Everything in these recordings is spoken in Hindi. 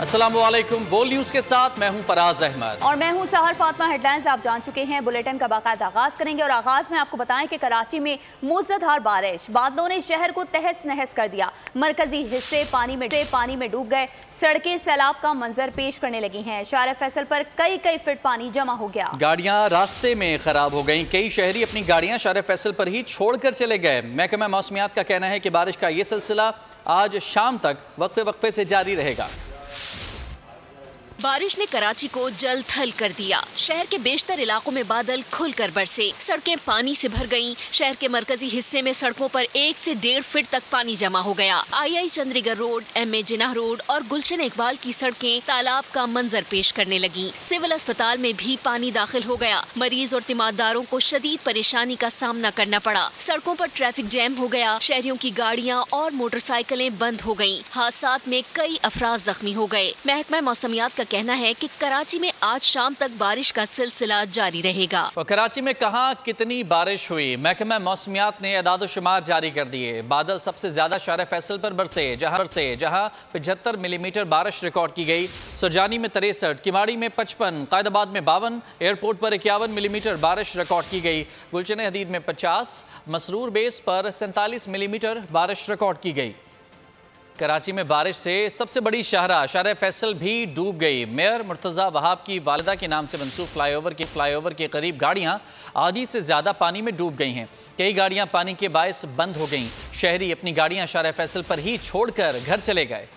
अस्सलाम वालेकुम। बोल न्यूज के साथ मैं हूं फराज अहमद और मैं हूं सहर फातिमा। हेडलाइंस आप जान चुके हैं। बुलेटिन का बाकायदा आगाज करेंगे और आगाज में आपको बताएं कि कराची में मूसलाधार बारिश, बादलों ने शहर को तहस नहस कर दिया। मरकजी हिस्से पानी में डूब गए। सड़कें सैलाब का मंजर पेश करने लगी हैं। शार फैसल पर कई फीट पानी जमा हो गया। गाड़ियां रास्ते में खराब हो गईं। कई शहरी अपनी गाड़ियां शार फैसल पर ही छोड़कर चले गए। महकमा मौसमियात का कहना है कि बारिश का ये सिलसिला आज शाम तक वक्फे से जारी रहेगा। बारिश ने कराची को जल थल कर दिया। शहर के बेशतर इलाकों में बादल खुलकर बरसे। सड़कें पानी से भर गईं। शहर के मरकजी हिस्से में सड़कों पर 1 से 1.5 फीट तक पानी जमा हो गया। आई चंद्रीगढ़ रोड, MA जिन्ना रोड और गुलशन इकबाल की सड़कें तालाब का मंजर पेश करने लगी। सिविल अस्पताल में भी पानी दाखिल हो गया। मरीज और तीमारदारों को शदीद परेशानी का सामना करना पड़ा। सड़कों पर ट्रैफिक जैम हो गया। शहरियों की गाड़ियाँ और मोटरसाइकिलें बंद हो गयी। हादसात में कई अफराद जख्मी हो गए। महकमा मौसमियात का कहना है कि कराची में आज शाम तक बारिश का सिलसिला जारी रहेगा। और कराची में कहां कितनी बारिश हुई, महकमा मौसमियात ने अदाद-ओ-शुमार जारी कर दिए। बादल सबसे ज्यादा शार फैसल पर बरसे जहां 75 मिलीमीटर बारिश रिकॉर्ड की गई। सुरजानी में 63, किमाड़ी में 55, कायदाबाद में 52, एयरपोर्ट पर 51 मिलीमीटर बारिश रिकॉर्ड की गई। गुलशन हदीद में 50, मसरूर बेस पर 47 मिलीमीटर बारिश रिकॉर्ड की गई। कराची में बारिश से सबसे बड़ी शाहरा शार फैसल भी डूब गई। मेयर मुर्तज़ा वहाब की वालिदा के नाम से मंसूब फ्लाईओवर के करीब गाड़ियां आधी से ज़्यादा पानी में डूब गई हैं। कई गाड़ियां पानी के बायस बंद हो गईं। शहरी अपनी गाड़ियां शार फैसल पर ही छोड़कर घर चले गए।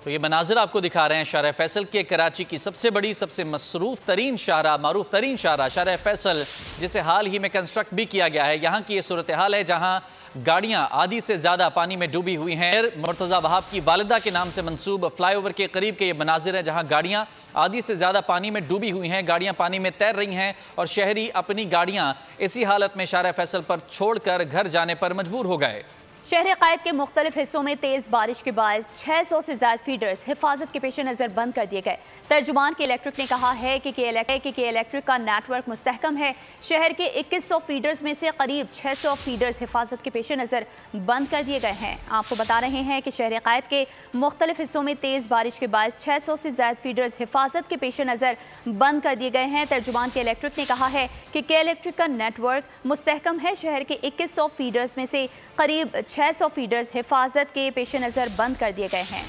तो ये मनाजिर आपको दिखा रहे हैं शार फैसल के। कराची की सबसे बड़ी, सबसे मसरूफ तरीन शाहरा, मारूफ तरीन शाहरा शार फैसल, जिसे हाल ही में कंस्ट्रक्ट भी किया गया है। यहाँ की ये सूरत हाल है जहाँ गाड़ियां आधी से ज्यादा पानी में डूबी हुई हैं। मुर्तज़ा वहाब की वालिदा के नाम से मंसूब फ्लाईओवर के करीब के ये मनाजिर है जहां गाड़ियां आधी से ज्यादा पानी में डूबी हुई हैं। गाड़ियां पानी में तैर रही हैं और शहरी अपनी गाड़ियां इसी हालत में शार फैसल पर छोड़कर घर जाने पर मजबूर हो गए। शहर कायद के मुख्तलिफ हिस्सों में तेज बारिश के बायस 600 से ज्यादा फीडर्स हिफाजत के पेश नज़र बंद कर दिए गए। तर्जुमान के इलेक्ट्रिक ने कहा है कि के इलेक्ट्रिक का नेटवर्क मुस्तहकम है। शहर के 2100 फीडर्स में से करीब 600 फीडर्स हिफाजत के पेश नज़र बंद कर दिए गए हैं। आपको बता रहे हैं कि शहर कायद के मुख्तलिफ हिस्सों में तेज बारिश के बायस 600 से ज्यादा फीडर्स हिफाजत के पेश नज़र बंद कर दिए गए हैं। तर्जुमान के इलेक्ट्रिक ने कहा है कि इलेक्ट्रिक का नेटवर्क मुस्तहकम है। शहर के 2100 फीडर्स में से करीब 600 फीडर्स हिफाजत के पेश नज़र बंद कर दिए गए हैं।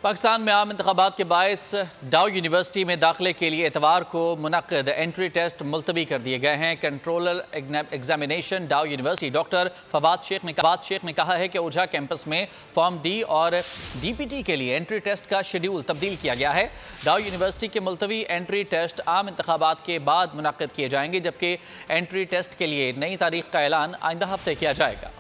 पाकिस्तान में आम इंतखाबात के बायस डाउ यूनिवर्सिटी में दाखिले के लिए इतवार को मुनक्किद एंट्री टेस्ट मुलतवी कर दिए गए हैं। कंट्रोलर एग्जामिनेशन डाउ यूनिवर्सिटी डॉक्टर फवाद शेख ने कहा है कि ओझा कैंपस में फॉर्म D और DPT के लिए एंट्री टेस्ट का शेड्यूल तब्दील किया गया है। डाउ यूनिवर्सिटी के मुलतवी एंट्री टेस्ट आम इंतखाबात के बाद मुनक्किद किए जाएंगे, जबकि एंट्री टेस्ट के लिए नई तारीख का ऐलान आइंदा हफ्ते किया जाएगा।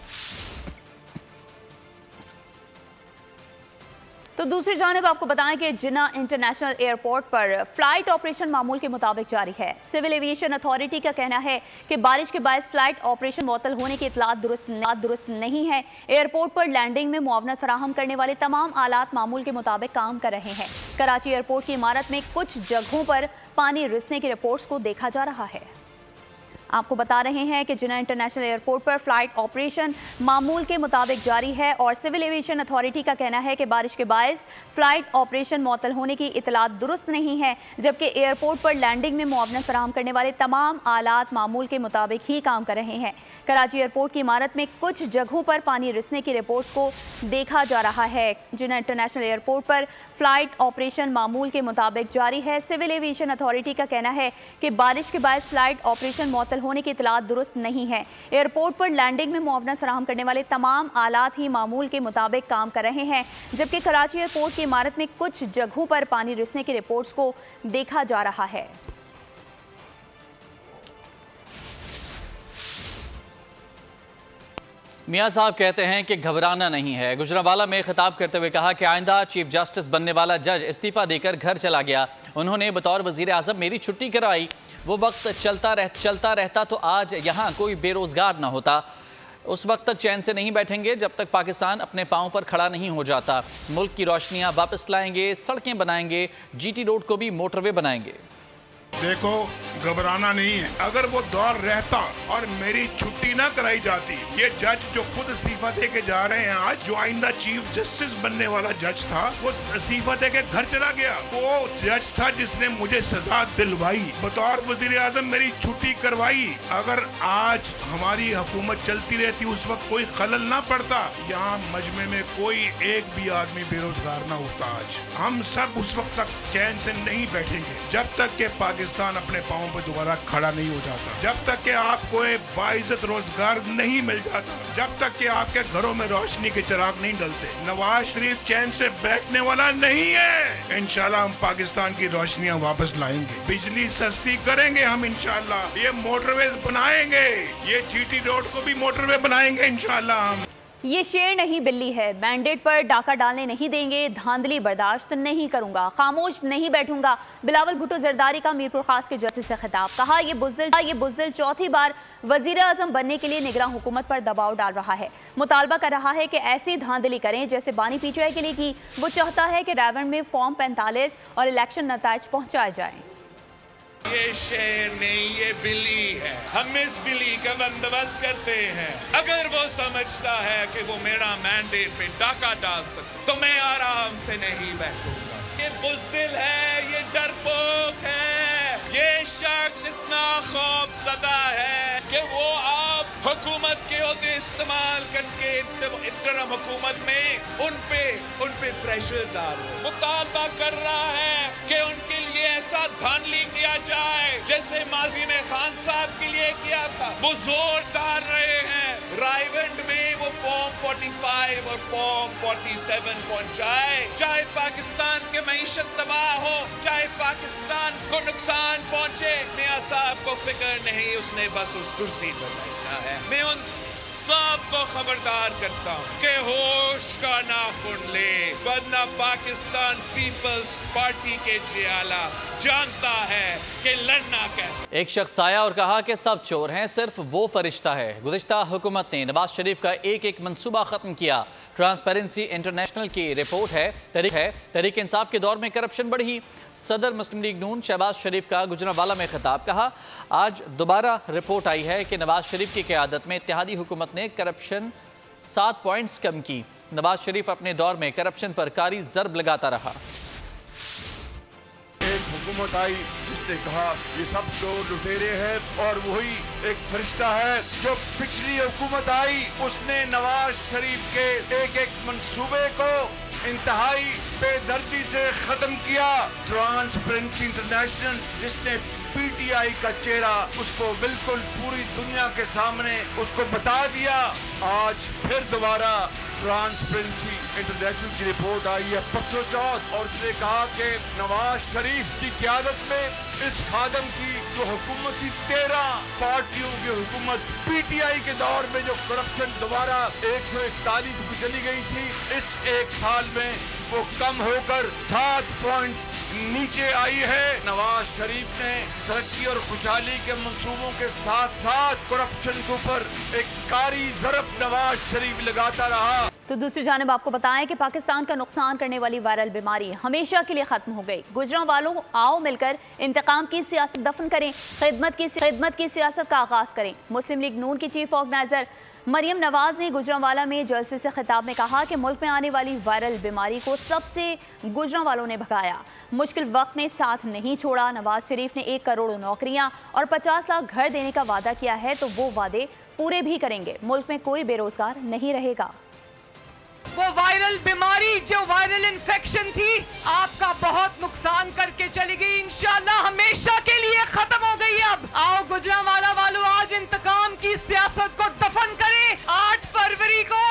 तो दूसरी जानिब आपको बताएं कि जिन्ना इंटरनेशनल एयरपोर्ट पर फ्लाइट ऑपरेशन मामूल के मुताबिक जारी है। सिविल एविएशन अथॉरिटी का कहना है कि बारिश के बायस फ्लाइट ऑपरेशन मुअत्तल होने की इतलात दुरुस्त नहीं है। एयरपोर्ट पर लैंडिंग में मुआवनत फराहम करने वाले तमाम आलात मामूल के मुताबिक काम कर रहे हैं। कराची एयरपोर्ट की इमारत में कुछ जगहों पर पानी रिसने की रिपोर्ट्स को देखा जा रहा है। आपको बता रहे हैं कि जिन्ना इंटरनेशनल एयरपोर्ट पर फ्लाइट ऑपरेशन मामूल के मुताबिक जारी है और सिविल एविएशन अथॉरिटी का कहना है कि बारिश के बायस फ्लाइट ऑपरेशन मुअत्तल होने की इतलात दुरुस्त नहीं है, जबकि एयरपोर्ट पर लैंडिंग में मुआवनत फराहम करने वाले तमाम आलात मामूल के मुताबिक ही काम कर रहे हैं। कराची एयरपोर्ट की इमारत में कुछ जगहों पर पानी रिसने की रिपोर्ट्स को देखा जा रहा है। जिन्ना इंटरनेशनल एयरपोर्ट पर फ्लाइट ऑपरेशन मामूल के मुताबिक जारी है। सिविल एविएशन अथॉरिटी का कहना है कि बारिश के बायस फ्लाइट ऑपरेशन मुअत्तल होने की इतलात दुरुस्त नहीं है। एयरपोर्ट पर लैंडिंग में मुआवनत फराहम करने वाले तमाम आलात ही मामूल के मुताबिक काम कर रहे हैं, जबकि कराची एयरपोर्ट की इमारत में कुछ जगहों पर पानी रिसने की रिपोर्ट्स को देखा जा रहा है। मियाँ साहब कहते हैं कि घबराना नहीं है। गुजरांवाला में खिताब करते हुए कहा कि आइंदा चीफ जस्टिस बनने वाला जज इस्तीफा देकर घर चला गया। उन्होंने बतौर वजीर आज़म मेरी छुट्टी करवाई। वो वक्त चलता रहता तो आज यहाँ कोई बेरोजगार ना होता। उस वक्त तक चैन से नहीं बैठेंगे जब तक पाकिस्तान अपने पाँव पर खड़ा नहीं हो जाता। मुल्क की रोशनियाँ वापस लाएंगे, सड़कें बनाएंगे, GT रोड को भी मोटरवे बनाएंगे। देखो, घबराना नहीं है। अगर वो दौर रहता और मेरी छुट्टी ना कराई जाती, ये जज जो खुद इस्तीफा दे के जा रहे हैं आज, जो आइंदा चीफ जस्टिस बनने वाला जज था, वो इस्तीफा दे के घर चला गया। वो जज था जिसने मुझे सजा दिलवाई, बतौर वजीर आजम मेरी छुट्टी करवाई। अगर आज हमारी हुकूमत चलती रहती, उस वक्त कोई खलल ना पड़ता, यहाँ मजमे में कोई एक भी आदमी बेरोजगार ना होता। आज हम सब उस वक्त तक चैन से नहीं बैठेंगे जब तक कि पाकिस्तान अपने पाँव पर दोबारा खड़ा नहीं हो जाता, जब तक कि आपको एक बाइज्जत रोजगार नहीं मिल जाता, जब तक कि आपके घरों में रोशनी के चिराग नहीं डलते। नवाज शरीफ चैन से बैठने वाला नहीं है। इंशाल्लाह हम पाकिस्तान की रोशनियां वापस लाएंगे, बिजली सस्ती करेंगे हम इंशाल्लाह, ये मोटरवेज बनाएंगे, ये जीटी रोड को भी मोटरवे बनाएंगे इंशाल्लाह हम। ये शेर नहीं बिल्ली है, मैंडेट पर डाका डालने नहीं देंगे, धांधली बर्दाश्त नहीं करूंगा, खामोश नहीं बैठूंगा। बिलावल भुट्टो जरदारी का मीरपुर खास के जस्टिस से खिताब। कहा ये बुज़दिल चौथी बार वजीर आजम बनने के लिए निगरान हुकूमत पर दबाव डाल रहा है। मुतालबा कर रहा है कि ऐसी धांधली करें जैसे बानी पीटीआई के लिए की। वो चाहता है कि रावण में फॉर्म 45 और इलेक्शन नताइज पहुंचाए जाएं। ये शेर नहीं, ये बिल्ली है। हम इस बिल्ली का बंदोबस्त करते हैं। अगर वो समझता है कि वो मेरा मैंडेट पे डाका डाल सकता, तो मैं आराम से नहीं बैठूंगा। ये बुज़दिल है, ये डरपोक है, ये शख्स इतना खौफज़दा है कि वो आप हुकूमत के होते इस्तेमाल करके इंटरम हुकूमत में उन पे प्रेशर डाल रहे, मुतालबा कर रहा है कि उनके लिए ऐसा धांधली किया जाए जैसे माजी में खान साहब के लिए किया था। वो जोर डाल रहे हैं रायवंड में वो फॉर्म 45 और फॉर्म 47 पहुंचाए, चाहे पाकिस्तान के मईशत तबाह हो, चाहे पाकिस्तान को नुकसान पहुंचे। मियां साहब को फिक्र नहीं, उसने बस उस कुर्सी पर बैठना है। मैं उन सबको खबरदार करता हूँ कि होश का नाखून ले, वरना पाकिस्तान पीपल्स पार्टी के जियाला जानता है कि लड़ना कैसे। एक शख्स आया और कहा कि सब चोर हैं, सिर्फ वो फरिश्ता है। गुज़िश्ता हुकूमत ने नवाज शरीफ का एक मंसूबा खत्म किया। ट्रांसपेरेंसी इंटरनेशनल की रिपोर्ट है तहरीक इंसाफ के दौर में करप्शन बढ़ी। सदर मुस्लिम लीग नून शहबाज शरीफ का गुजरांवाला में खिताब। कहा आज दोबारा रिपोर्ट आई है कि नवाज शरीफ की क़यादत में इत्तेहादी हुकूमत ने करप्शन 7 पॉइंट्स कम की। नवाज शरीफ अपने दौर में करप्शन पर कारी ज़र्ब लगाता रहा। एक हुकूमत आई जिसने कहा ये सब चोर लुटेरे हैं, और वही एक फरिश्ता है। जो पिछली हुकूमत आई उसने नवाज शरीफ के एक मंसूबे को इंतहाई बेदर्दी से खत्म किया। ट्रांसपेरेंसी इंटरनेशनल जिसने पीटीआई का चेहरा उसको बिल्कुल पूरी दुनिया के सामने उसको बता दिया, आज फिर दोबारा ट्रांसपेरेंसी इंटरनेशनल की रिपोर्ट आई है परसों चौथ, और उसने कहा कि नवाज शरीफ की क़यादत में इस खादम की जो हुकूमत थी, 13 पार्टियों की हुकूमत, पीटीआई के दौर में जो करप्शन दोबारा 141 पे चली गई थी, इस एक साल में वो कम होकर 7 पॉइंट्स नीचे आई है। नवाज शरीफ ने तरक्की और खुशहाली के मंसूबों के साथ साथ करप्शन के ऊपर एक कारी ज़रब नवाज शरीफ लगाता रहा। तो दूसरी जानिब आपको बताएं कि पाकिस्तान का नुकसान करने वाली वायरल बीमारी हमेशा के लिए खत्म हो गई। गुजरांवालों आओ मिलकर इंतकाम की सियासत दफन करें, खिदमत की सियासत का आगाज करें। मुस्लिम लीग नून की चीफ ऑर्गेनाइजर मरियम नवाज ने गुजरांवाला में जलसे से खिताब में कहा कि मुल्क में आने वाली वायरल बीमारी को सबसे गुजरांवालों ने भगाया, मुश्किल वक्त में साथ नहीं छोड़ा। नवाज शरीफ ने 1 करोड़ नौकरियां और 50 लाख घर देने का वादा किया है, तो वो वादे पूरे भी करेंगे। मुल्क में कोई बेरोजगार नहीं रहेगा। वो वायरल बीमारी जो वायरल इन्फेक्शन थी आपका बहुत नुकसान करके चली गई, इंशाल्लाह हमेशा के लिए खत्म हो गई। अब आओ गुजरांवाला वालों आज इंतकाम की सियासत को दफन करें। 8 फरवरी को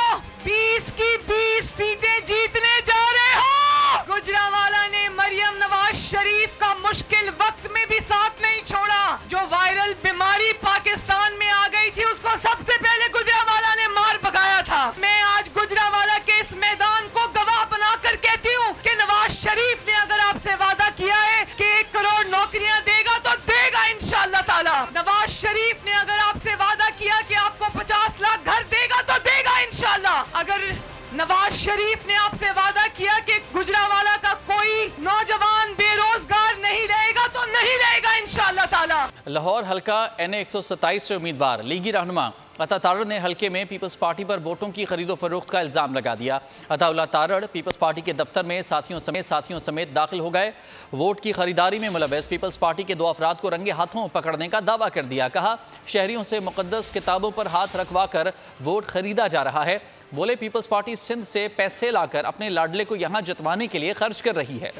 20 की 20 सीटें जीतने जा रहे हो। गुजरांवाला ने मरियम नवाज शरीफ का मुश्किल वक्त में भी साथ नहीं छोड़ा। जो वायरल बीमारी पाकिस्तान में आ गई थी उसको सबसे पहले गुजरांवाला ने मार भगाया था। मैं आज गुजरांवाला के इस मैदान को गवाह बनाकर कहती हूँ कि नवाज शरीफ ने अगर आपसे वादा किया है कि 1 करोड़ नौकरियां देगा तो देगा इंशाअल्लाह ताला। नवाज शरीफ ने अगर आपसे वादा किया कि आपको 50 लाख घर देगा तो देगा इंशाअल्लाह। अगर नवाज शरीफ ने आपसे वादा किया कि गुजरांवाला का कोई नौजवान बेरोजगार नहीं रहेगा तो नहीं रहेगा इंशाअल्लाह ताला। लाहौर हल्का NA 127 से उम्मीदवार लीगी रहनुमा अता तारड़ ने हल्के में पीपल्स पार्टी पर वोटों की खरीदो फरोख्त का इल्ज़ाम लगा दिया। अताउल्लाह तारड़ पीपल्स पार्टी के दफ्तर में साथियों समेत दाखिल हो गए। वोट की खरीदारी में मुलव्वस पीपल्स पार्टी के 2 अफराद को रंगे हाथों पकड़ने का दावा कर दिया। कहा शहरियों से मुक़द्दस किताबों पर हाथ रखवा कर वोट खरीदा जा रहा है। बोले पीपल्स पार्टी सिंध से पैसे लाकर अपने लाडले को यहाँ जितवाने के लिए खर्च कर रही है।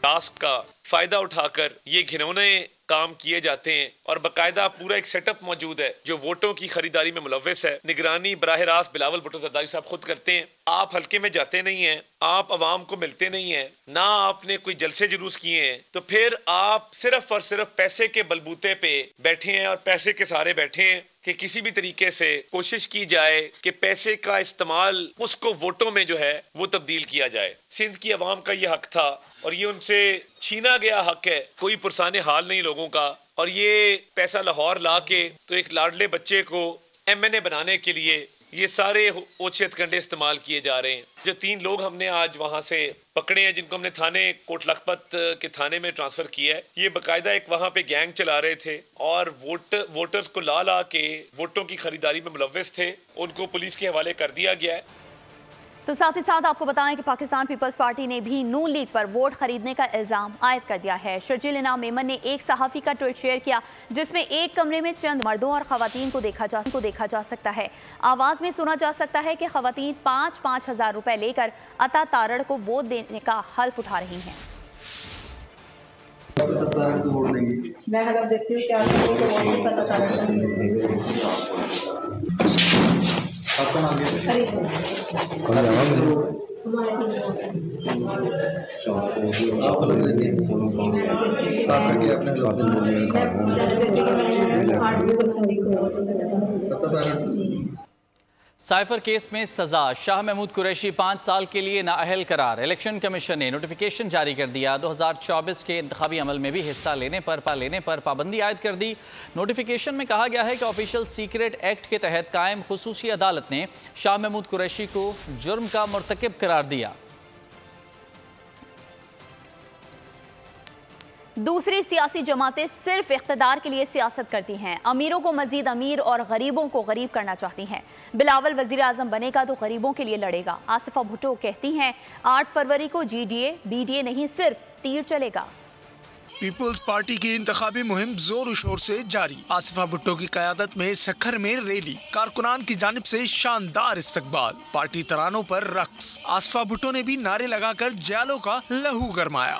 टास्क का फायदा उठाकर ये घिनौने काम किए जाते हैं और बाकायदा पूरा एक सेटअप मौजूद है जो वोटों की खरीदारी में मुलव्वस है। निगरानी बराह रास्त बिलावल भुट्टो जरदारी साहब खुद करते हैं। आप हल्के में जाते नहीं हैं, आप अवाम को मिलते नहीं हैं, ना आपने कोई जलसे जुलूस किए हैं, तो फिर आप सिर्फ और सिर्फ पैसे के बलबूते पे बैठे हैं और पैसे के सहारे बैठे हैं कि किसी भी तरीके से कोशिश की जाए कि पैसे का इस्तेमाल उसको वोटों में जो है वो तब्दील किया जाए। सिंध की अवाम का ये हक था और ये उनसे छीना गया हक है। कोई पुरसाने हाल नहीं लोगों का, और ये पैसा लाहौर ला के तो एक लाडले बच्चे को MNA बनाने के लिए ये सारे ओछे हथकंडे इस्तेमाल किए जा रहे हैं। जो 3 लोग हमने आज वहां से पकड़े हैं, जिनको हमने थाने कोट लखपत के थाने में ट्रांसफर किया है, ये बाकायदा एक वहां पे गैंग चला रहे थे और वोटर्स को ला के वोटों की खरीदारी में मुलव्वस थे। उनको पुलिस के हवाले कर दिया गया है। तो साथ ही साथ आपको बताएं कि पाकिस्तान पीपल्स पार्टी ने भी नून लीग पर वोट खरीदने का इल्जाम आयद कर दिया है। शर्जील इनाम मेमन ने एक सहाफ़ी का ट्वीट शेयर किया जिसमें एक कमरे में चंद मर्दों और खवातीन को देखा जा सकता है। आवाज में सुना जा सकता है कि खवातीन 5-5 हज़ार रुपए लेकर अता तारड़ को वोट देने का हल्फ उठा रही हैं। मैं अगर देखती हूँ क्या आपका नाम क्या है? साइफर केस में सजा, शाह महमूद कुरैशी 5 साल के लिए नाअहल करार। इलेक्शन कमीशन ने नोटिफिकेशन जारी कर दिया। 2024 के इंतखाबी अमल में भी हिस्सा लेने पर पाबंदी आयद कर दी। नोटिफिकेशन में कहा गया है कि ऑफिशियल सीक्रेट एक्ट के तहत कायम खुसूसी अदालत ने शाह महमूद कुरैशी को जुर्म का मुर्तकिब करार दिया। दूसरी सियासी जमातें सिर्फ इख्तिदार के लिए सियासत करती हैं, अमीरों को मजीद अमीर और गरीबों को गरीब करना चाहती हैं। बिलावल वजीर आजम बनेगा तो गरीबों के लिए लड़ेगा। आसिफा भुट्टो कहती हैं 8 फरवरी को GDA BDA नहीं सिर्फ तीर चलेगा। पीपुल्स पार्टी की इंतखाबी मुहिम जोर शोर से जारी। आसिफा भुट्टो की क़यादत में सखर में रैली, कारकुनान की जानिब से शानदार इस्तकबाल, पार्टी तरानों पर रक्स। आसिफा भुट्टो ने भी नारे लगाकर जयालों का लहू गरमाया।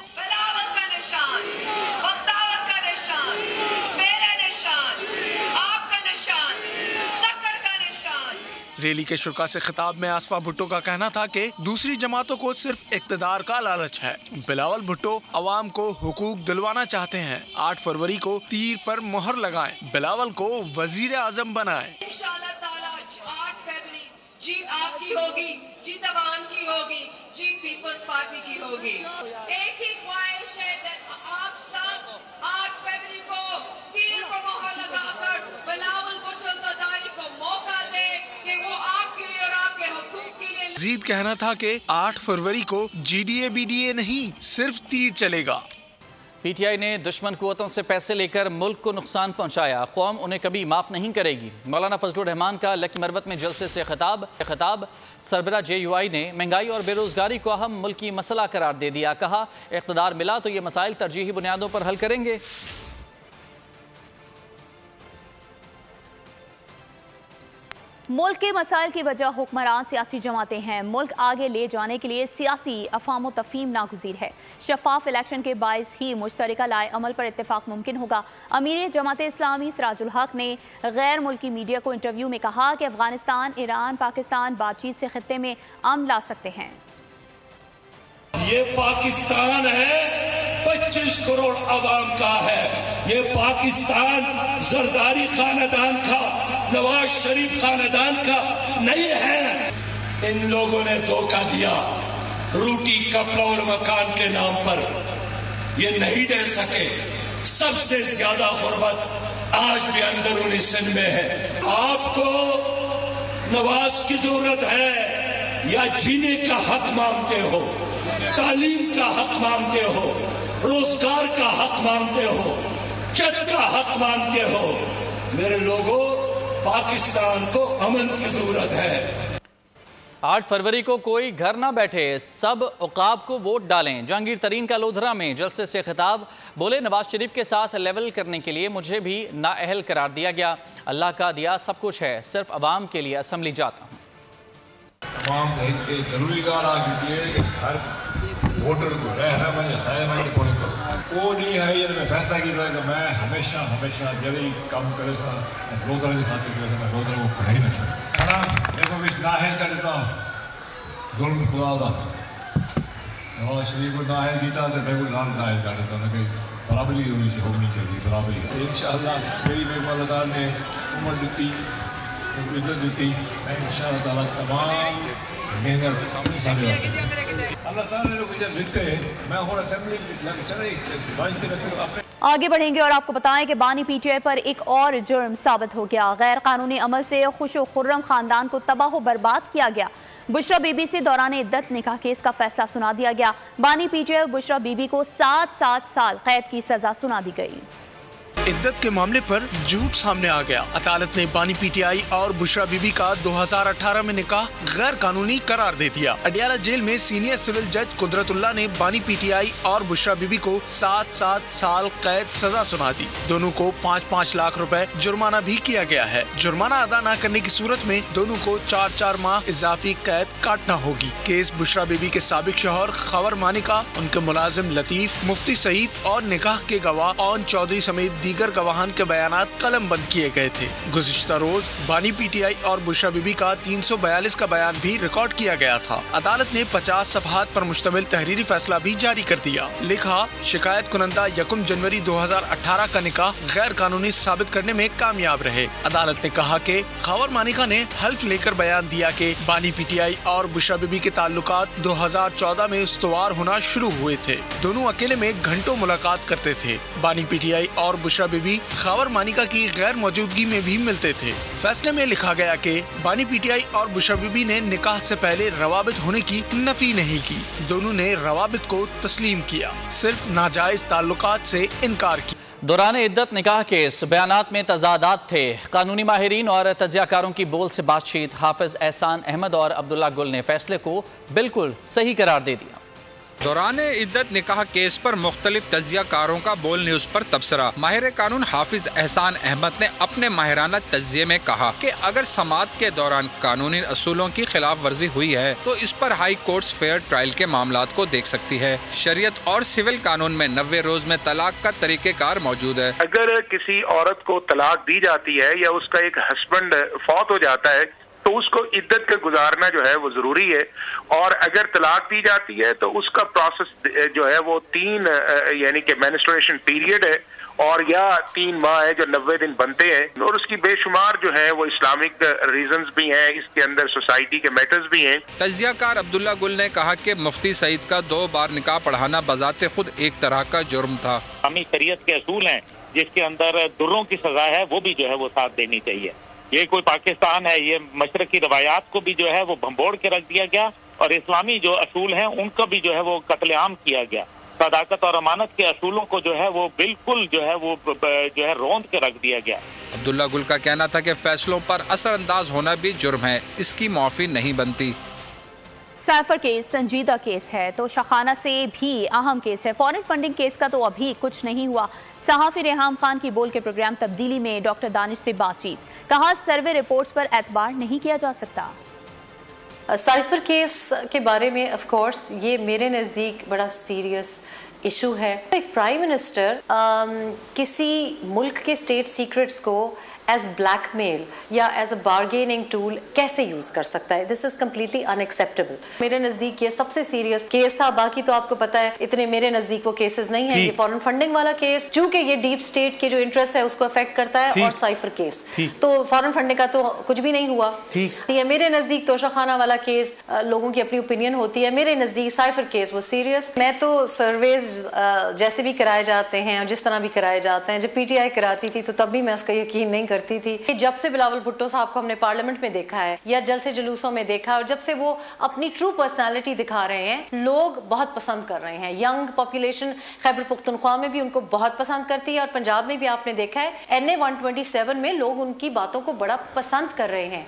रैली के शुरा से खिताब में आसिफा भुट्टो का कहना था कि दूसरी जमातों को सिर्फ इक़्तिदार का लालच है। बिलावल भुट्टो अवाम को हुकूक दिलवाना चाहते हैं। 8 फरवरी को तीर पर मोहर लगाएं, बिलावल को वजीर आजम बनाएं। इंशाअल्लाह ताला 8 फरवरी जीत आपकी होगी, जीत अवाम की होगी, जीत पीपल्स पार्टी की होगी। एक ही ख्वाहिश है कि आप सब 8 फरवरी को तीर पर मोहर लगाकर बिलावल भुट्टो ज़रदारी को मौका दे कि वो आपके लिए और आपके हुकूक के लिए। मजीद कहना था कि 8 फरवरी को GDA BDA नहीं सिर्फ तीर चलेगा। PTI ने दुश्मन कुव्वतों से पैसे लेकर मुल्क को नुकसान पहुंचाया, कौम उन्हें कभी माफ नहीं करेगी। मौलाना फजलुर रहमान का लकी मरवत में जलसे से खिताब। सरबरा JUI ने महंगाई और बेरोजगारी को अहम मुल्की मसला करार दे दिया। कहा इक़्तिदार मिला तो ये मसाइल तरजीही बुनियादों पर हल करेंगे। मुल्क के मसाइल की वजह हुक्मरान सियासी जमातें हैं। मुल्क आगे ले जाने के लिए सियासी अफाम तफहीम नागुज़ीर है। शफाफ इलेक्शन के बायस ही मुश्तरका लाए अमल पर इत्तेफाक मुमकिन होगा। अमीर जमात इस्लामी सिराजुल हक ने गैर मुल्की मीडिया को इंटरव्यू में कहा कि अफगानिस्तान, ईरान, पाकिस्तान बातचीत से खित्ते में अमन ला सकते हैं। ये पाकिस्तान है 25 करोड़ आवाम का है। ये पाकिस्तान जरदारी खानदान का, नवाज शरीफ खानदान का नहीं है। इन लोगों ने धोखा दिया, रोटी कपड़ा और मकान के नाम पर ये नहीं दे सके। सबसे ज्यादा गुर्बत आज भी अंदरूनी सिंध में है। आपको नवाज की जरूरत है या जीने का हक मांगते हो, तालीम का हक मांगते हो, रोजगार का हक मांगते हो, जद का हक मानते हो। मेरे लोगों, पाकिस्तान को अमन की जरूरत है। 8 फरवरी को कोई घर ना बैठे, सब उकाब को वोट डालें। जहांगीर तरीन का लोधरा में जलसे से खिताब, बोले नवाज शरीफ के साथ लेवल करने के लिए मुझे भी नाअहल करार दिया गया। अल्लाह का दिया सब कुछ है, सिर्फ अवाम के लिए असम्बली जाता हूँ। तमाम जरूरी हर वोटर को रहना वो नहीं है। ये मैं फैसला किया कि मैं हमेशा जब ही काम करे रोजर की खातिर मैं रोजर को खड़ा ही ना छोड़ा। देखो भी नाहल कर देता जुल्म खुदा दा नवाज शरीफ को नाहल किया तो मैं को नाहल कर देता ना कि बराबरी होनी चाहिए बराबरी। इंशाअल्लाह मेरी मेहमान अल्लाह ने उम्र दी इज्जत दी। मैं इंशाअल्लाह ताला तमाम आगे बढ़ेंगे और आपको बताएं कि बानी पीटीआई पर एक और जुर्म साबित हो गया। गैर कानूनी अमल से खुशो खुर्रम खानदान को तबाह बर्बाद किया गया। बुशरा बीबी से दौरान इद्दत निकाह केस का फैसला सुना दिया गया। बानी पीटीआई और बुशरा बीबी को 7 साल कैद की सजा सुना दी गई। इद्दत के मामले पर झूठ सामने आ गया। अदालत ने बानी पीटीआई और बुशरा बीबी का 2018 में निकाह गैर कानूनी करार दे दिया। अडियाला जेल में सीनियर सिविल जज कुदरतुल्लाह ने बानी पीटीआई और बुशरा बीबी को 7 साल कैद सजा सुना दी। दोनों को 5-5 लाख रुपए जुर्माना भी किया गया है। जुर्माना अदा न करने की सूरत में दोनों को 4 माह इजाफी कैद काटना होगी। केस बुशरा बीबी के साबिक शौहर खबर मानिका, उनके मुलाजिम लतीफ, मुफ्ती सईद और निकाह के गवाह ओन चौधरी समेत दीगर गवाहान के बयानात कलम बंद किए गए थे। गुज़िश्ता रोज बानी पीटीआई और बुशरा बीबी का 342 का बयान भी रिकॉर्ड किया गया था। अदालत ने 50 सफ़हात पर मुश्तमिल तहरीरी फैसला भी जारी कर दिया। लिखा, शिकायत कुनंदा 1 जनवरी 2018 का निकाह गैर कानूनी साबित करने में कामयाब रहे। अदालत ने कहा कि खबर मानिका ने हल्फ लेकर बयान दिया कि बानी पीटीआई और बुशरा बीबी के ताल्लुकात 2014 में इस्तवार होना शुरू हुए थे। दोनों अकेले में घंटों मुलाकात करते थे। बानी पीटीआई और बुशरा बीबी खबर मानिका की गैर मौजूदगी में भी मिलते थे। फैसले में लिखा गया कि बानी पीटीआई और बुशरा बीबी ने निकाह से पहले रवाबित होने की नफी नहीं की। दोनों ने रवाबित को तस्लीम किया, सिर्फ नाजायज ताल्लुकात से इनकार किया। दौरान इद्दत निकाह केस बयानात में तजादात थे। कानूनी माहिरीन और तजियाकारों की बोल से बातचीत। हाफिज एहसान अहमद और अब्दुल्ला गुल ने फैसले को बिल्कुल सही करार दे दिया। दौरान इद्दत निकाह केस पर मुख्तलिफ तजियाकारों का बोल न्यूज पर तबसरा। माहिर कानून हाफिज एहसान अहमद ने अपने माहिराना तजिये में कहा कि अगर समात के दौरान कानूनी असूलों की खिलाफ वर्जी हुई है तो इस पर हाई कोर्ट्स फेयर ट्रायल के मामलात को देख सकती है। शरीयत और सिविल कानून में 90 रोज में तलाक का तरीक़ेकार मौजूद है। अगर किसी औरत को तलाक दी जाती है या उसका एक हस्बैंड फौत हो जाता है तो उसको इद्दत का गुजारना जो है वो जरूरी है। और अगर तलाक दी जाती है तो उसका प्रोसेस जो है वो 3 यानी कि मेंस्ट्रुएशन पीरियड है और या 3 माह है जो 90 दिन बनते हैं। और उसकी बेशुमार जो है वो इस्लामिक रीजंस भी हैं, इसके अंदर सोसाइटी के मैटर्स भी हैं। तजियाकार अब्दुल्ला गुल ने कहा कि मुफ्ती सईद का 2 बार निकाह पढ़ाना बजाते खुद एक तरह का जुर्म था। इस्लामी शरीयत के असूल हैं जिसके अंदर दुर्रों की सजा है, वो भी जो है वो साथ देनी चाहिए। ये कोई पाकिस्तान है, ये मशरकी रवायात को भी जो है वो भंबोड़ के रख दिया गया और इस्लामी जो असूल हैं उनका भी जो है वो कत्लेआम किया गया। सदाकत और अमानत के असूलों को जो है वो बिल्कुल जो है रौंद के रख दिया गया। अब्दुल्ला गुल का कहना था कि फैसलों पर असरअंदाज होना भी जुर्म है, इसकी माफी नहीं बनती। साइफर केस संजीदा केस है तो शखाना से भी अहम केस है। फॉरेन फंडिंग केस का तो अभी कुछ नहीं हुआ। सहाफी रेहाम खान की बोल के प्रोग्राम तब्दीली में डॉक्टर दानिश से बातचीत। कहा, सर्वे रिपोर्ट्स पर एतबार नहीं किया जा सकता। साइफर केस के बारे में ऑफ कोर्स ये मेरे नज़दीक बड़ा सीरियस इशू है। एक प्राइम मिनिस्टर किसी मुल्क के स्टेट सीक्रेट्स को एज ब्लैकमेल या एज अ बार्गेनिंग टूल कैसे यूज कर सकता है? This is completely unacceptable. मेरे नजदीक ये सबसे सीरियस केस था। बाकी तो आपको पता है इतने मेरे नजदीक वो केसेस नहीं है। ये फॉरेन फंडिंग वाला केस चूंकि ये डीप स्टेट के जो इंटरेस्ट है उसको अफेक्ट करता है और साइफर केस तो फॉरेन फंडिंग का तो कुछ भी नहीं हुआ। ये मेरे नजदीक तोशाखाना वाला केस, लोगों की अपनी ओपिनियन होती है, मेरे नजदीक साइफर केस वो सीरियस। मैं तो सर्वेज जैसे भी कराए जाते हैं और जिस तरह भी कराए जाते हैं, जब पीटीआई कराती थी तो तब भी मैं उसका यकीन नहीं करती थी कि जब से बिलावल भुट्टो साहब को हमने पार्लियामेंट में देखा है या जलसे जुलूसों में देखा है और जब से वो अपनी ट्रू पर्सनालिटी दिखा रहे हैं, लोग बहुत पसंद कर रहे हैं। यंग पॉपुलेशन खैबर पुख्तनख्वा में भी उनको बहुत पसंद करती है और पंजाब में भी आपने देखा है NA 127 में लोग उनकी बातों को बड़ा पसंद कर रहे हैं।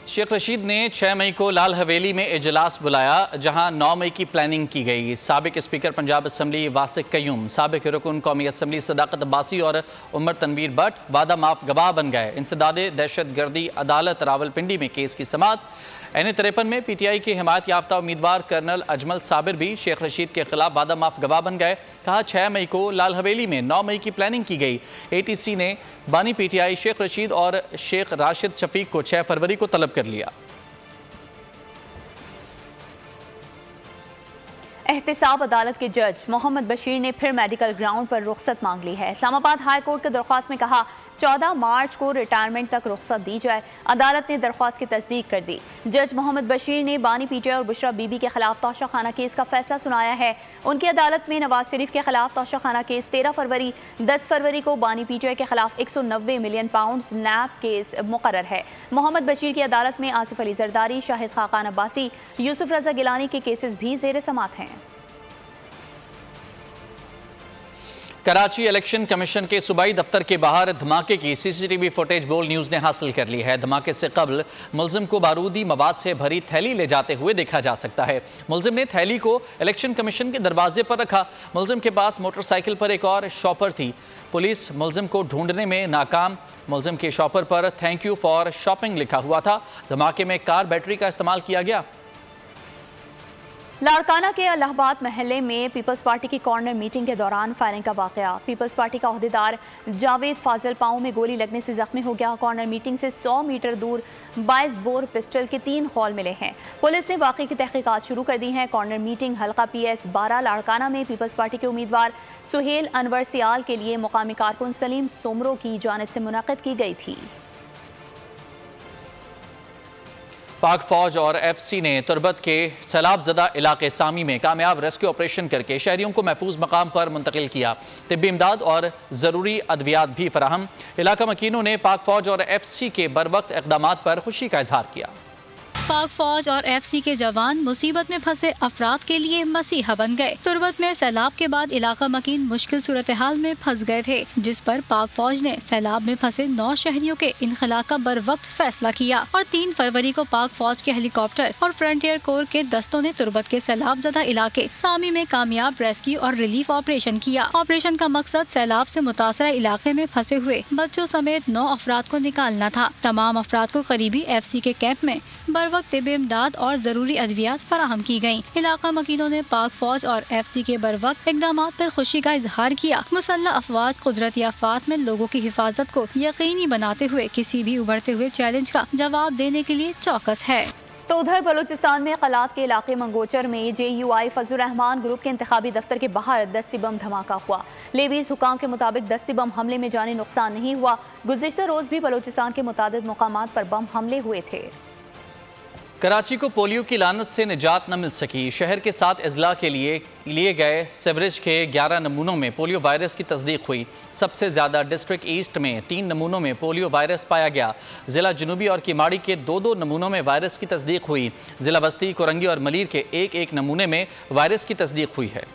शेख रशीद ने 6 मई को लाल हवेली में इजलास बुलाया, जहां 9 मई की प्लानिंग की गई। साबिक स्पीकर पंजाब असम्बली वासिक कयूम, साबिक रुकन कौमी असम्बली सदाकत अब्बासी और उमर तनवीर भट्ट वादा माफ गवाह बन गए। इंसदाद दहशत गर्दी अदालत रावलपिंडी में केस की समाअत। NA 53 में PTI के हिमायत याफ्ता उम्मीदवार कर्नल अजमल साबिर भी शेख रशीद के खिलाफ वादा माफ गवाह बन गए। कहा 6 मई को लाल हवेली में 9 मई की प्लानिंग की गई। ATC ने बानी PTI शेख रशीद और शेख राशिद शफीक को 6 फरवरी को तलब कर लिया। एहतिसाब अदालत के जज मोहम्मद बशीर ने फिर मेडिकल ग्राउंड पर रुख्सत मांग ली है। इस्लामाबाद हाई कोर्ट की दरख्वास्त में कहा 14 मार्च को रिटायरमेंट तक रुख्सत दी जाए। अदालत ने दरख्वास्त की तस्दीक कर दी। जज मोहम्मद बशीर ने बानी PTI और बुशरा बीबी के खिलाफ तोशाखाना केस का फैसला सुनाया है। उनकी अदालत में नवाज शरीफ के खिलाफ तोशाखाना केस 13 फरवरी, 10 फरवरी को बानी PTI के खिलाफ 190 मिलियन पाउंड नैब केस मुकर्रर है। मोहम्मद बशीर की अदालत में आसिफ अली जरदारी, शाहिद खाकान अब्बासी, यूसुफ रजा गिलानी के केसेस भी जेर समात हैं। कराची इलेक्शन कमीशन के सूबाई दफ्तर के बाहर धमाके की CCTV फुटेज बोल न्यूज़ ने हासिल कर ली है। धमाके से कबल मुलजिम को बारूदी मवाद से भरी थैली ले जाते हुए देखा जा सकता है। मुलजिम ने थैली को इलेक्शन कमीशन के दरवाजे पर रखा। मुलजिम के पास मोटरसाइकिल पर एक और शॉपर थी। पुलिस मुलजिम को ढूंढने में नाकाम। मुलजिम के शॉपर पर थैंक यू फॉर शॉपिंग लिखा हुआ था। धमाके में कार बैटरी का इस्तेमाल किया गया। लाड़काना के अलाहाबाद महल्ले में पीपल्स पार्टी की कॉर्नर मीटिंग के दौरान फायरिंग का वाकया। पीपल्स पार्टी का ओहदेदार जावेद फाजिल पाँव में गोली लगने से जख्मी हो गया। कॉर्नर मीटिंग से 100 मीटर दूर 22 बोर पिस्टल के 3 खौल मिले हैं। पुलिस ने वाकये की तहकीकात शुरू कर दी है। कॉर्नर मीटिंग हल्का PS 12 लाड़काना में पीपल्स पार्टी के उम्मीदवार सुहेल अनवर सियाल के लिए मुकामी कारकुन सलीम सोमरो की जानिब से मुनक़िद की गई थी। पाक फौज और FC ने तुरबत के सैलाब ज़दा इलाके सामी में कामयाब रेस्क्यू ऑपरेशन करके शहरियों को महफूज मकाम पर मुंतकिल किया। तिब्बी इमदाद और ज़रूरी अद्वियात भी फराहम। इलाका मकीनों ने पाक फौज और FC के बरवक्त इक़दामात पर खुशी का इजहार किया। पाक फौज और FC के जवान मुसीबत में फंसे अफराद के लिए मसीहा बन गए। तुरबत में सैलाब के बाद इलाका मकीन मुश्किल सूरत हाल में फंस गए थे, जिस पर पाक फौज ने सैलाब में फंसे 9 शहरियों के इनखला का बर वक्त फैसला किया और 3 फरवरी को पाक फौज के हेलीकॉप्टर और फ्रंटियर कोर के दस्तों ने तुरबत के सैलाब ज़दा इलाके सामी में कामयाब रेस्क्यू और रिलीफ ऑपरेशन किया। ऑपरेशन का मकसद सैलाब से मुतासरा इलाके में फंसे हुए बच्चों समेत 9 अफराद को निकालना था। तमाम अफराद को करीबी FC के कैंप में बर तिब्बी इमदाद और जरूरी अद्वियात फराहम की गयी। इलाका मकीनों ने पाक फौज और FC के बर वक्त इक़दामात पर खुशी का इजहार किया। मुसल्लह अफवाज कुदरती आफात में लोगों की हिफाजत को यकीनी बनाते हुए किसी भी उभरते हुए चैलेंज का जवाब देने के लिए चौकस है। तो उधर बलूचिस्तान में कलात के इलाके मंगोचर में JUI फजलुर रहमान ग्रुप के इंतखाबी दफ्तर के बाहर दस्ती बम धमाका हुआ। लेवीज हुकाम के मुताबिक दस्ती बम हमले में जानी नुकसान नहीं हुआ। गुज़िश्ता रोज भी बलूचिस्तान के मुतादिद मुकामात पर बम हमले हुए थे। कराची को पोलियो की लानत से निजात न मिल सकी। शहर के 7 अजला के लिए गए सीवरेज के 11 नमूनों में पोलियो वायरस की तस्दीक हुई। सबसे ज़्यादा डिस्ट्रिक्ट ईस्ट में 3 नमूनों में पोलियो वायरस पाया गया। ज़िला जनूबी और किमाड़ी के 2-2 नमूनों में वायरस की तस्दीक हुई। ज़िला बस्ती, कोरंगी और मलीर के 1-1 नमूने में वायरस की तस्दीक हुई है।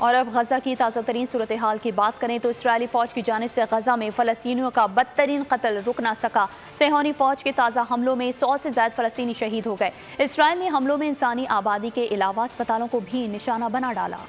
और अब गजा की ताज़ा तरीन सूरत हाल की बात करें तो इसराइली फ़ौज की जानिब से गजा में फ़लस्तीनियों का बदतरीन कत्ल रुक ना सका। सेहोनी फ़ौज के ताज़ा हमलों में 100 से ज़्यादा फ़लस्तीनी शहीद हो गए। इसराइल ने हमलों में इंसानी आबादी के अलावा अस्पतालों को भी निशाना बना डाला।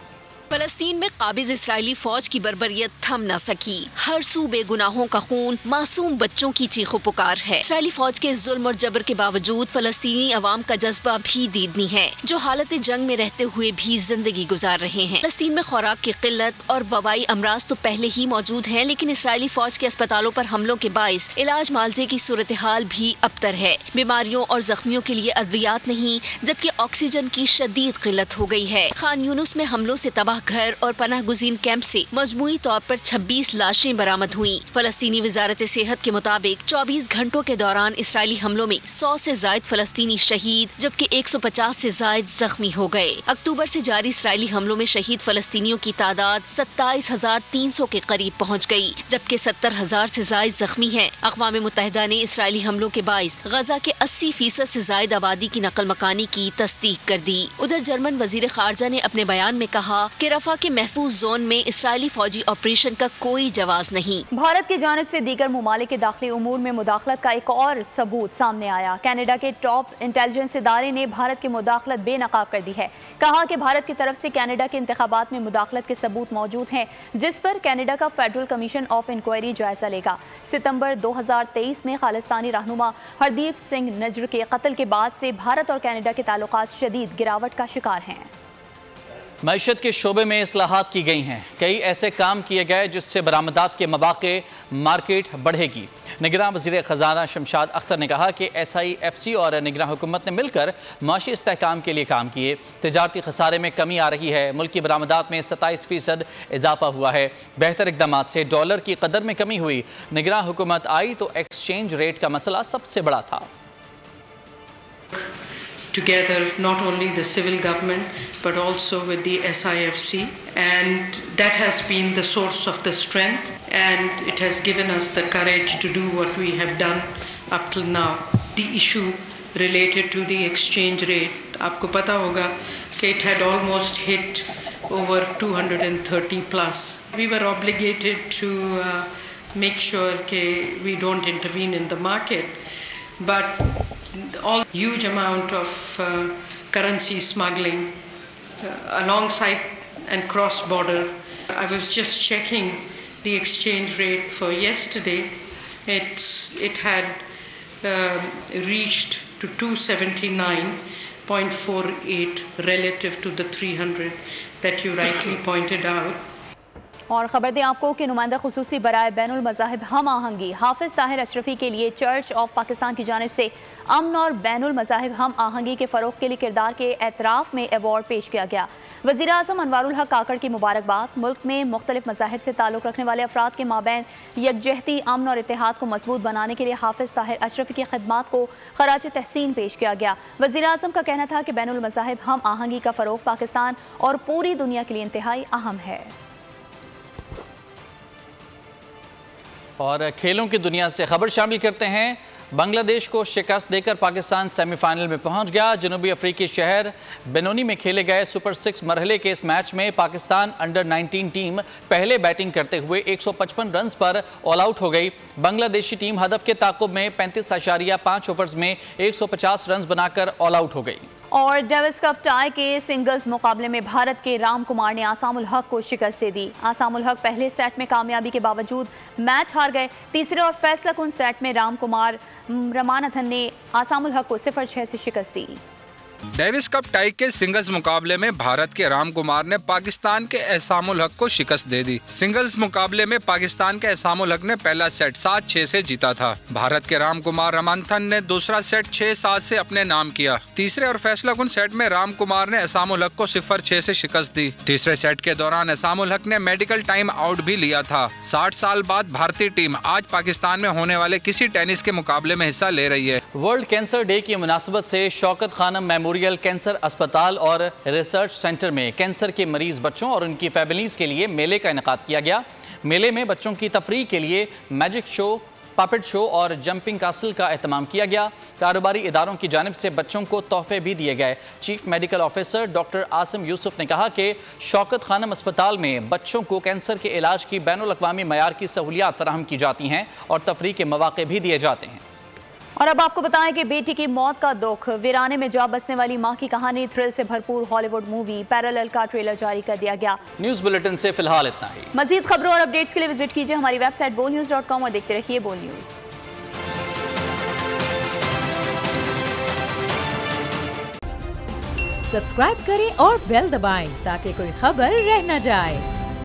फलस्तीन में काबिज इसराइली फौज की बर्बरियत थम न सकी। हर सू बेगुनाहों का खून, मासूम बच्चों की चीखो पुकार है। इसराइली फौज के जुल्म और जबर के बावजूद फलस्तीनी अवाम का जज्बा भी दीदनी है, जो हालत जंग में रहते हुए भी जिंदगी गुजार रहे हैं। फलस्तीन में खुराक की किल्लत और वबाई अमराज तो पहले ही मौजूद है, लेकिन इसराइली फौज के अस्पतालों पर हमलों के बाइस इलाज मालजे की सूरत हाल भी अबतर है। बीमारियों और जख्मियों के लिए अद्वियात नहीं, जबकि ऑक्सीजन की शदीद किल्लत हो गई है। खान यूनुस में हमलों से तबाह घर और पनाह गुज़ीन कैंप से मजमूई तौर पर 26 लाशें बरामद हुई। फलस्तीनी वजारत सेहत के मुताबिक 24 घंटों के दौरान इसराइली हमलों में 100 से जायद फलस्तीनी शहीद जबकि 150 से जायद जख्मी हो गए। अक्टूबर से जारी इसराइली हमलों में शहीद फलस्तीनियों की तादाद 27,300 के करीब पहुँच गयी, जबकि 70,000 से जायद जख्मी है। अक़वाम मुत्तहिदा ने इसराइली हमलों के बाइस गजा के 80% से जायद आबादी की नकल मकानी की तस्दीक कर दी। उधर जर्मन वजीर खारजा ने अपने बयान में कहा कि रफा के महफूज जोन में इसराइली फौजी ऑपरेशन का कोई जवाज नहीं। भारत की जानिब से दीगर मुमालिक के दाखिली उमूर में मुदाखलत का एक और सबूत सामने आया। कनाडा के टॉप इंटेलिजेंस इदारे ने भारत की मुदाखलत बेनकाब कर दी है। कहा कि भारत की तरफ से कनाडा के इंतखाबात में मुदाखलत के सबूत मौजूद हैं, जिस पर कनाडा का फेडरल कमीशन ऑफ इंक्वायरी जायजा लेगा। सितंबर 2023 में खालिस्तानी रहनुमा हरदीप सिंह नजर के कत्ल के बाद से भारत और कनाडा के ताल्लुकात शदीद गिरावट का शिकार हैं। मईशत के शोबे में इस्लाहात की गई हैं। कई ऐसे काम किए गए जिससे बरामदात के मौके मार्केट बढ़ेगी। निगरान वज़ीर ख़जाना शमशाद अख्तर ने कहा कि SIFC और निगरान हुकूमत ने मिलकर माशी इस्तेहकाम के लिए काम किए। तिजारती खसारे में कमी आ रही है। मुल्की बरामदात में 27% इजाफा हुआ है। बेहतर इक़दामात से डॉलर की कदर में कमी हुई। निगरान हुकूमत आई तो एक्सचेंज रेट का मसला सबसे बड़ा था। Together, not only the civil government but also with the SIFC, and that has been the source of the strength, and it has given us the courage to do what we have done up till now. The issue related to the exchange rate, आपको पता होगा कि it had almost hit over 230 plus. We were obligated to make sure that we don't intervene in the market, but all huge amount of currency smuggling alongside and cross border. I was just checking the exchange rate for yesterday. It had reached to 279.48 relative to the 300 that you rightly pointed out. और खबर दें आपको कि नुमाइंदा खुसूसी बराए बैनुल मज़ाहिब हम आहंगी हाफिज़ ताहिर अशरफी के लिए चर्च ऑफ पाकिस्तान की जानिब से अमन और बैनुल मज़ाहिब हम आहंगी के फ़रोग़ के लिए किरदार के एतराफ़ में अवार्ड पेश किया गया। वज़ीर आज़म अनवारुल हक काकड़ की मुबारकबाद। मुल्क में मुख्तलिफ मज़ाहिब से ताल्लुक़ रखने वाले अफराद के माबैन यकजहती, अमन और इत्तेहाद को मजबूत बनाने के लिए हाफिज़ ताहिर अशरफी की खिदमात को खराज तहसीन पेश किया गया। वज़ीर आज़म का कहना था कि बैनुल मज़ाहिब हम आहंगी का फ़रोग़ पाकिस्तान और पूरी दुनिया के लिए इंतहाई अहम है। और खेलों की दुनिया से खबर शामिल करते हैं। बांग्लादेश को शिकस्त देकर पाकिस्तान सेमीफाइनल में पहुंच गया। जनूबी अफ्रीकी शहर बेनोनी में खेले गए सुपर 6 मरहले के इस मैच में पाकिस्तान अंडर 19 टीम पहले बैटिंग करते हुए 155 रन पर ऑल आउट हो गई। बांग्लादेशी टीम हदफ के ताक़ुब में 35.5 ओवर्स में 150 रन बनाकर ऑल आउट हो गई। और डेविस कप टाई के सिंगल्स मुकाबले में भारत के राम कुमार ने आसामुल हक को शिकस्त दे दी। आसामुल हक पहले सेट में कामयाबी के बावजूद मैच हार गए। तीसरे और फैसला कुन सेट में राम कुमार रमानाथन ने आसामुल हक को 0-6 से शिकस्त दी। डेविस कप टाई के सिंगल्स मुकाबले में भारत के राम कुमार ने पाकिस्तान के एहसामुल हक को शिकस्त दे दी। सिंगल्स मुकाबले में पाकिस्तान के एहसामुल हक ने पहला सेट 7-6 से जीता था। भारत के राम कुमार रमानाथन ने दूसरा सेट 6-7 से अपने नाम किया। तीसरे और फैसला कुन सेट में राम कुमार ने एहसामुल हक को 0-6 से शिकस्त दी। तीसरे सेट के दौरान एहसामुल हक ने मेडिकल टाइम आउट भी लिया था। 60 साल बाद भारतीय टीम आज पाकिस्तान में होने वाले किसी टेनिस के मुकाबले में हिस्सा ले रही है। वर्ल्ड कैंसर डे की मुनासबत से शौकत खानम मेमोरियल कैंसर अस्पताल और रिसर्च सेंटर में कैंसर के मरीज बच्चों और उनकी फैमिलीज के लिए मेले का इनेकाद किया गया। मेले में बच्चों की तफरीह के लिए मैजिक शो, पपेट शो और जंपिंग कासल का एहतमाम किया गया। कारोबारी इदारों की जानिब से बच्चों को तोहफे भी दिए गए। Chief medical officer doctor Asim Yusuf ने कहा कि शौकत खानम अस्पताल में बच्चों को कैंसर के इलाज की बैनुल-अक़वामी मयार की सहूलियात फराहम की जाती हैं और तफरीह के मौके भी दिए जाते हैं। और अब आपको बताएं कि बेटी की मौत का दुख, वीराने में जा बसने वाली मां की कहानी, थ्रिल से भरपूर हॉलीवुड मूवी पैरेलल का ट्रेलर जारी कर दिया गया। न्यूज़ बुलेटिन से फिलहाल इतना ही। मजीद खबरों और अपडेट्स के लिए विजिट कीजिए हमारी वेबसाइट bolnews.com और देखते रहिए बोल न्यूज़। सब्सक्राइब करें और बेल दबाएं ताकि कोई खबर रह न जाए।